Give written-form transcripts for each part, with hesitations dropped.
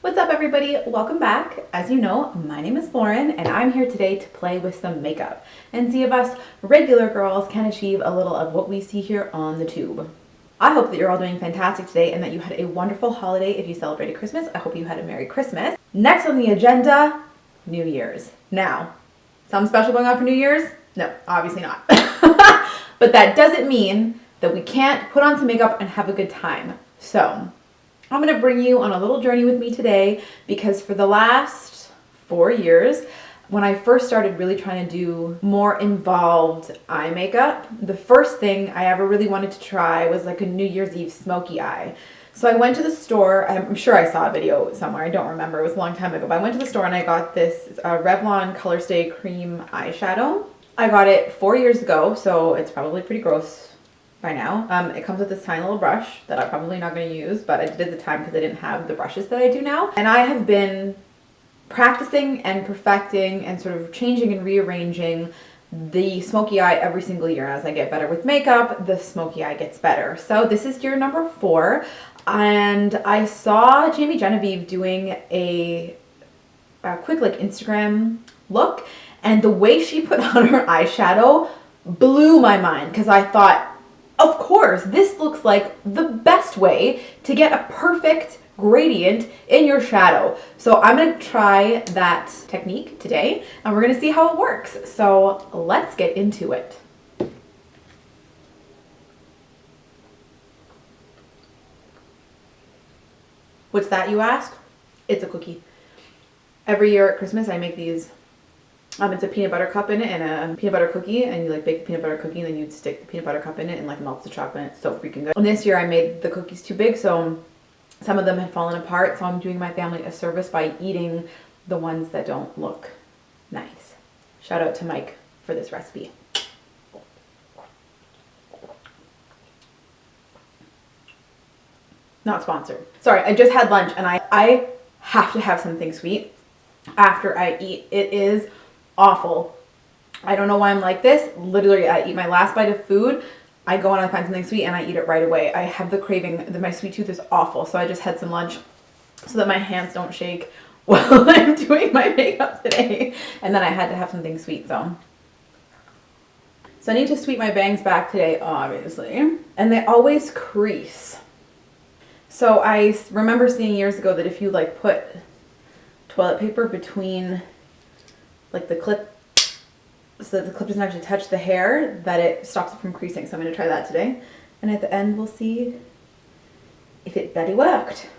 What's up everybody? Welcome back. As you know, my name is Lauren and I'm here today to play with some makeup and see if us regular girls can achieve a little of what we see here on the tube. I hope that you're all doing fantastic today and that you had a wonderful holiday if you celebrated Christmas. I hope you had a Merry Christmas. Next on the agenda, New Year's. Now, something special going on for New Year's? No, obviously not. But that doesn't mean that we can't put on some makeup and have a good time. So, I'm going to bring you on a little journey with me today because for the last 4 years, when I first started really trying to do more involved eye makeup, the first thing I ever really wanted to try was like a New Year's Eve smoky eye. So I went to the store, I'm sure I saw a video somewhere, I don't remember, it was a long time ago, but I went to the store and I got this Revlon Color Stay Cream eyeshadow. I got it 4 years ago, so it's probably pretty gross by now. It comes with this tiny little brush that I'm probably not going to use, but I did at the time because I didn't have the brushes that I do now. And I have been practicing and perfecting and sort of changing and rearranging the smoky eye every single year. As I get better with makeup, the smoky eye gets better. So this is year number 4, and I saw Jamie Genevieve doing a quick like Instagram look, and the way she put on her eyeshadow blew my mind because I thought, of course, this looks like the best way to get a perfect gradient in your shadow. So I'm going to try that technique today and we're going to see how it works. So let's get into it. What's that, you ask? It's a cookie. Every year at Christmas I make these. It's a peanut butter cup in it and a peanut butter cookie, and you like bake the peanut butter cookie and then you stick the peanut butter cup in it and like melts the chocolate. It's so freaking good. And this year I made the cookies too big, so some of them had fallen apart, so I'm doing my family a service by eating the ones that don't look nice. Shout out to Mike for this recipe. Not sponsored. Sorry, I just had lunch and I have to have something sweet after I eat. It is awful. I don't know why I'm like this. Literally, I eat my last bite of food, I go and I find something sweet and I eat it right away. I have the craving. My sweet tooth is awful, so I just had some lunch so that my hands don't shake while I'm doing my makeup today. And then I had to have something sweet, so I need to sweep my bangs back today, obviously. And they always crease. So I remember seeing years ago that if you like put toilet paper between like the clip so that the clip doesn't actually touch the hair, that it stops it from creasing. So I'm going to try that today. And at the end we'll see if it bloody worked.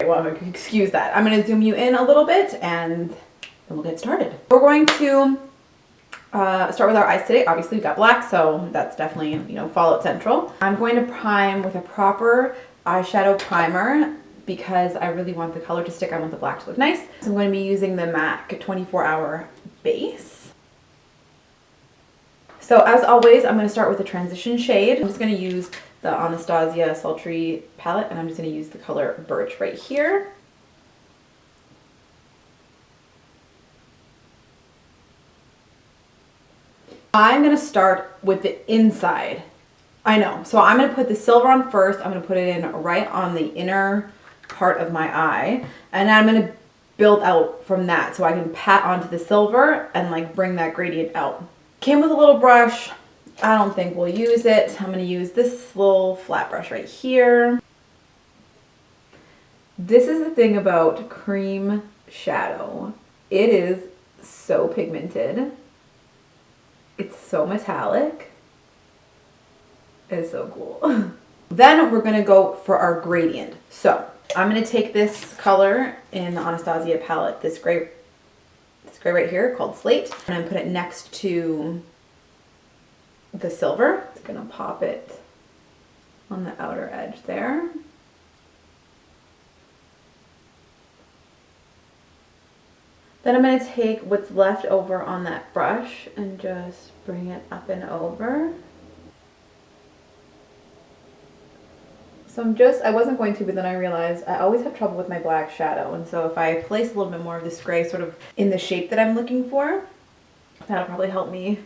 Well, excuse that. I'm going to zoom you in a little bit and then we'll get started. We're going to start with our eyes today. Obviously we've got black, so that's definitely, you know, Fallout Central. I'm going to prime with a proper eyeshadow primer because I really want the color to stick. I want the black to look nice. So I'm going to be using the MAC 24-hour base. So as always, I'm going to start with a transition shade. I'm just going to use the Anastasia Sultry palette and I'm just going to use the color Birch right here. I'm going to start with the inside. I know. So I'm going to put the silver on first. I'm going to put it in right on the inner part of my eye. And then I'm going to build out from that so I can pat onto the silver and like bring that gradient out. Came with a little brush. I don't think we'll use it. I'm going to use this little flat brush right here. This is the thing about cream shadow. It is so pigmented. It's so metallic. It's so cool. Then we're going to go for our gradient. So I'm going to take this color in the Anastasia palette, this gray right here called Slate, and I'm going to put it next to the silver. It's going to pop it on the outer edge there. Then I'm going to take what's left over on that brush and just bring it up and over. So I wasn't going to, but then I realized I always have trouble with my black shadow. And so if I place a little bit more of this gray sort of in the shape that I'm looking for, that'll probably help me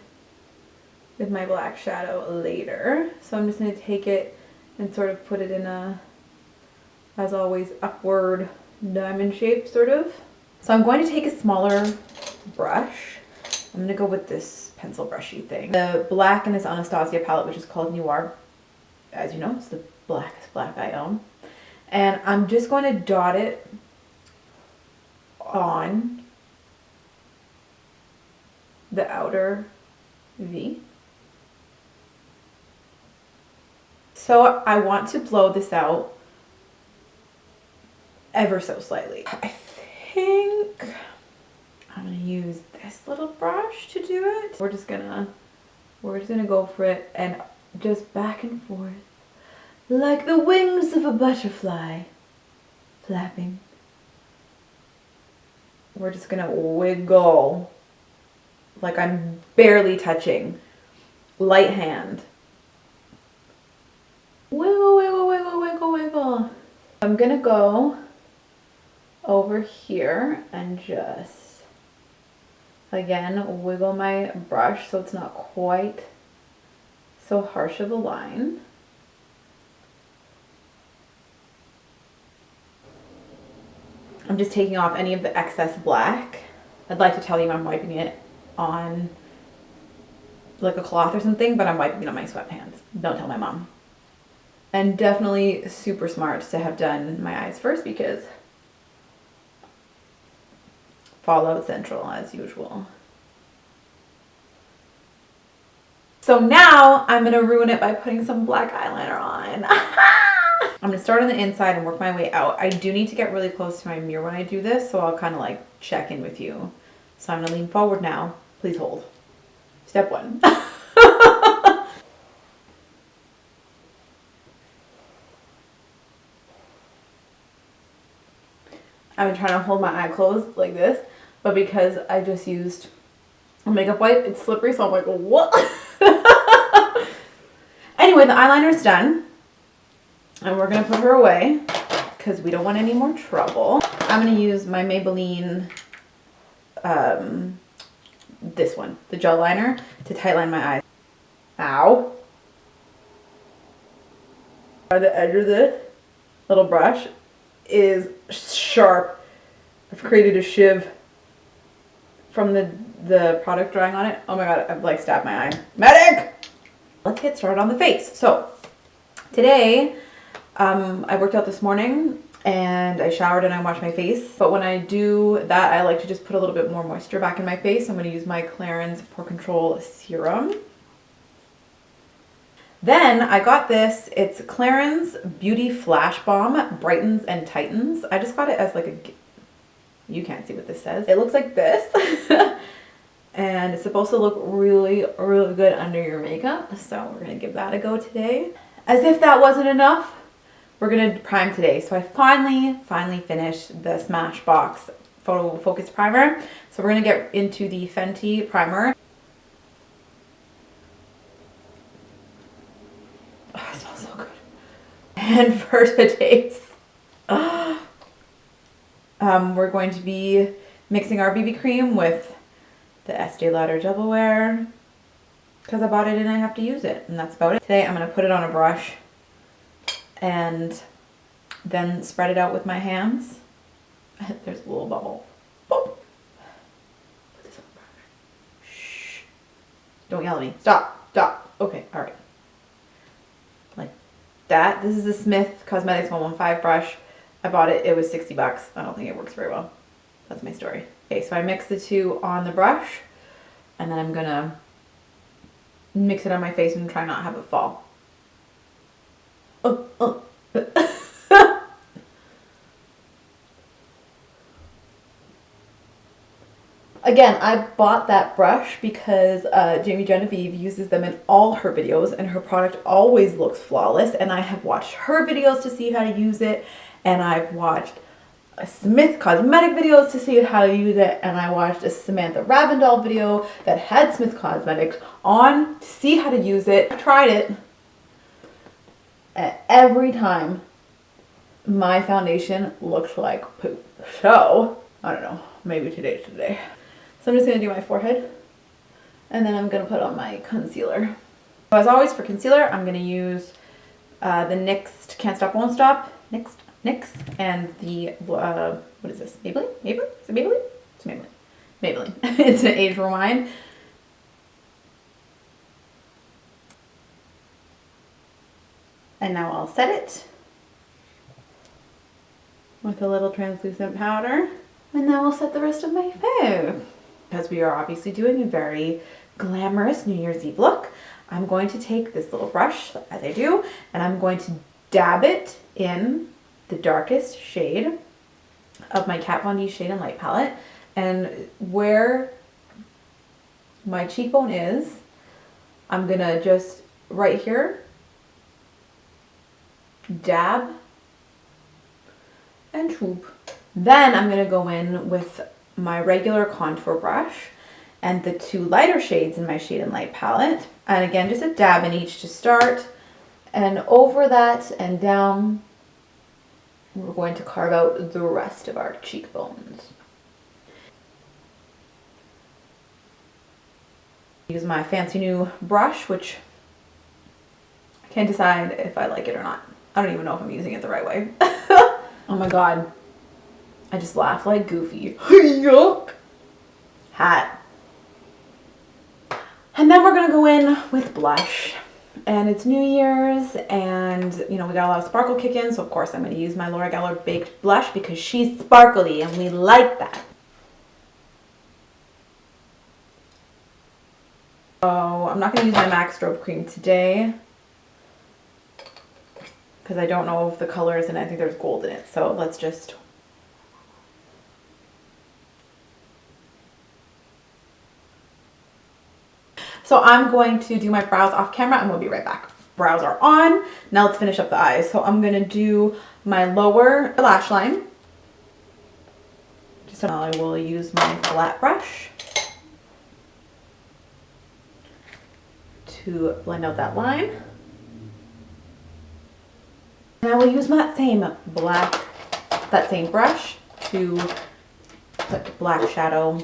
with my black shadow later. So I'm just going to take it and sort of put it in a, as always, upward diamond shape sort of. So I'm going to take a smaller brush. I'm going to go with this pencil brushy thing. The black in this Anastasia palette, which is called Noir. As you know, it's the blackest black I own. And I'm just going to dot it on the outer V. So I want to blow this out ever so slightly. I think I'm gonna use this little brush to do it. We're just gonna go for it and just back and forth like the wings of a butterfly flapping. We're just gonna wiggle like I'm barely touching. Light hand. Wiggle, wiggle, wiggle, wiggle, wiggle. I'm gonna go over here and just, again, wiggle my brush so it's not quite so harsh of a line. I'm just taking off any of the excess black. I'd like to tell you I'm wiping it on like a cloth or something, but I'm wiping it on my sweatpants. Don't tell my mom. And definitely super smart to have done my eyes first because Fallout Central as usual. So now I'm gonna ruin it by putting some black eyeliner on. I'm gonna start on the inside and work my way out. I do need to get really close to my mirror when I do this, so I'll kind of like check in with you. So I'm gonna lean forward now. Please hold. Step one. I'm trying to hold my eye closed like this, but because I just used a makeup wipe, it's slippery, so I'm like, what? Anyway, the eyeliner's done, and we're gonna put her away because we don't want any more trouble. I'm gonna use my Maybelline, this one, the gel liner, to tightline my eyes. Ow. The edge of this little brush is sharp. I've created a shiv from the product drying on it. Oh my god, I've like stabbed my eye. Medic! Let's get started on the face. So today, I worked out this morning and I showered and I washed my face. But when I do that, I like to just put a little bit more moisture back in my face. I'm going to use my Clarins Pore Control Serum. Then I got this. It's Clarins Beauty Flash Bomb, Brightens and Tightens. I just got it as like a, you can't see what this says. It looks like this. And it's supposed to look really, really good under your makeup. So we're gonna give that a go today. As if that wasn't enough, we're gonna prime today. So I finally finished the Smashbox Photo Focus Primer. So we're gonna get into the Fenty primer. Oh, it smells so good. And for today's, we're going to be mixing our BB cream with the Estee Lauder Double Wear because I bought it and I have to use it, and that's about it. Today I'm going to put it on a brush and then spread it out with my hands. There's a little bubble. Boop. Put this on the brush. Shh. Don't yell at me. Stop. Stop. Okay. All right. Like that. This is a Smith Cosmetics 115 brush. I bought it. It was 60 bucks. I don't think it works very well. That's my story. Okay, so I mix the two on the brush, and then I'm gonna mix it on my face and try not to have it fall. Again, I bought that brush because Jamie Genevieve uses them in all her videos, and her product always looks flawless, and I have watched her videos to see how to use it, and I've watched Smith Cosmetic videos to see how to use it, and I watched a Samantha Ravndal video that had Smith Cosmetics on to see how to use it. I tried it, and every time my foundation looks like poop. So, I don't know, maybe today's today. So I'm just going to do my forehead And then I'm going to put on my concealer. So as always for concealer, I'm going to use the NYX Can't Stop Won't Stop. NYX and the, what is this? Maybelline? Maybelline? Is it Maybelline? It's Maybelline. Maybelline. It's an Age Rewind. And now I'll set it with a little translucent powder. And now I'll set the rest of my face. Because we are obviously doing a very glamorous New Year's Eve look, I'm going to take this little brush, as I do, and I'm going to dab it in the darkest shade of my Kat Von D Shade and Light palette. And where my cheekbone is, I'm gonna just right here dab and swoop. Then I'm gonna go in with my regular contour brush and the two lighter shades in my Shade and Light palette. And again, just a dab in each to start. And over that and down, we're going to carve out the rest of our cheekbones. Use my fancy new brush, which I can't decide if I like it or not. I don't even know if I'm using it the right way. Oh my god. I just laughed like Goofy. Yuck. Hat. And then we're gonna go in with blush. And it's New Year's, and you know, we got a lot of sparkle kick in, so of course I'm gonna use my Laura Geller Baked Blush because she's sparkly and we like that. Oh, I'm not gonna use my MAC Strobe Cream today because I don't know if the color is in it. I think there's gold in it, so let's just. So I'm going to do my brows off camera and we'll be right back. Brows are on. Now let's finish up the eyes. So I'm going to do my lower lash line. Just now I will use my flat brush to blend out that line. And I will use that same brush to put black shadow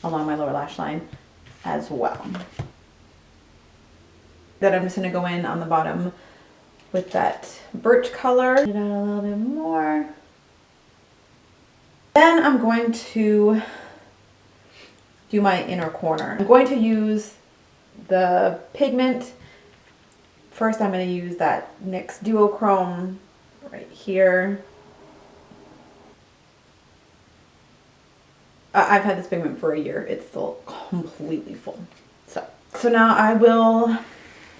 along my lower lash line as well. Then I'm just going to go in on the bottom with that birch color. Get out a little bit more. Then I'm going to do my inner corner. I'm going to use the pigment. First I'm going to use that NYX Duochrome right here. I've had this pigment for a year. It's still completely full. So now I will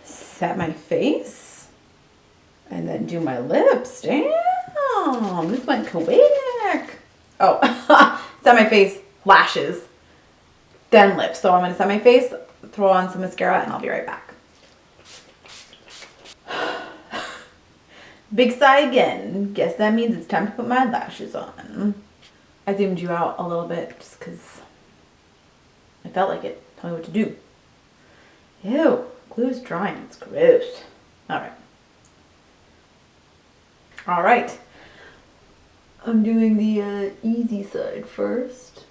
set my face and then do my lips. Damn, this went quick. Oh, set my face, lashes, then lips. So I'm going to set my face, throw on some mascara, and I'll be right back. Big sigh again. Guess that means it's time to put my lashes on. I zoomed you out a little bit just because I felt like it. Tell me what to do. Ew, glue is drying. It's gross. Alright. Alright. I'm doing the easy side first.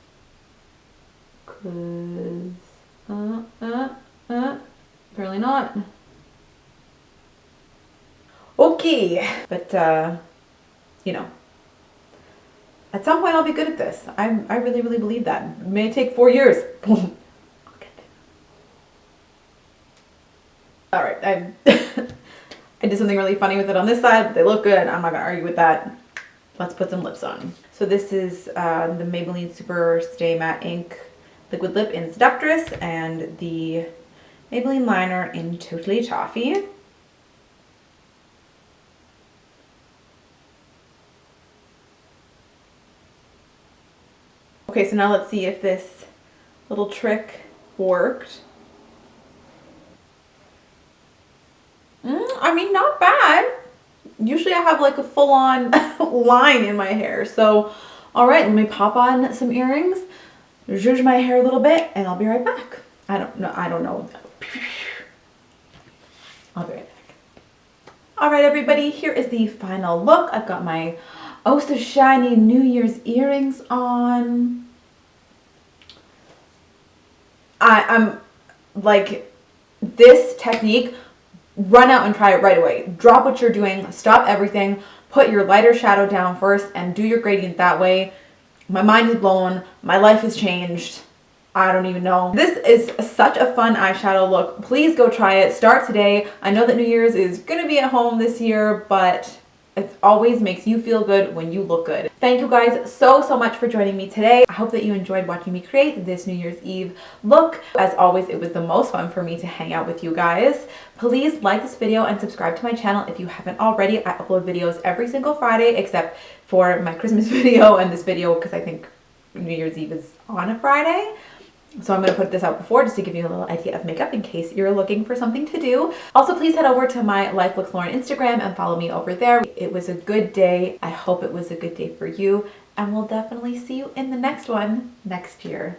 Cause, apparently not. Okay. But, you know. At some point I'll be good at this. I really, really believe that. It may take 4 years. Alright, I did something really funny with it on this side. They look good. I'm not going to argue with that. Let's put some lips on. So this is the Maybelline Super Stay Matte Ink Liquid Lip in Seductress and the Maybelline Liner in Totally Toffee. Okay, so now let's see if this little trick worked. I mean, not bad. Usually I have like a full-on line in my hair. So, all right, let me pop on some earrings, zhuzh my hair a little bit, and I'll be right back. I don't know. I'll be right back. All right, everybody, here is the final look. I've got my oh so shiny New Year's earrings on. like this technique, run out and try it right away. Drop what you're doing, stop everything, put your lighter shadow down first and do your gradient that way. My mind is blown. My life has changed. I don't even know. This is such a fun eyeshadow look. Please go try it. Start today. I know that New Year's is going to be at home this year, but it always makes you feel good when you look good. Thank you guys so much for joining me today. I hope that you enjoyed watching me create this New Year's Eve look. As always, it was the most fun for me to hang out with you guys. Please like this video and subscribe to my channel if you haven't already. I upload videos every single Friday except for my Christmas video and this video because I think New Year's Eve is on a Friday. So I'm going to put this out before just to give you a little idea of makeup in case you're looking for something to do. Also, please head over to my Life Looks Lauren Instagram and follow me over there. It was a good day. I hope it was a good day for you. And we'll definitely see you in the next one next year.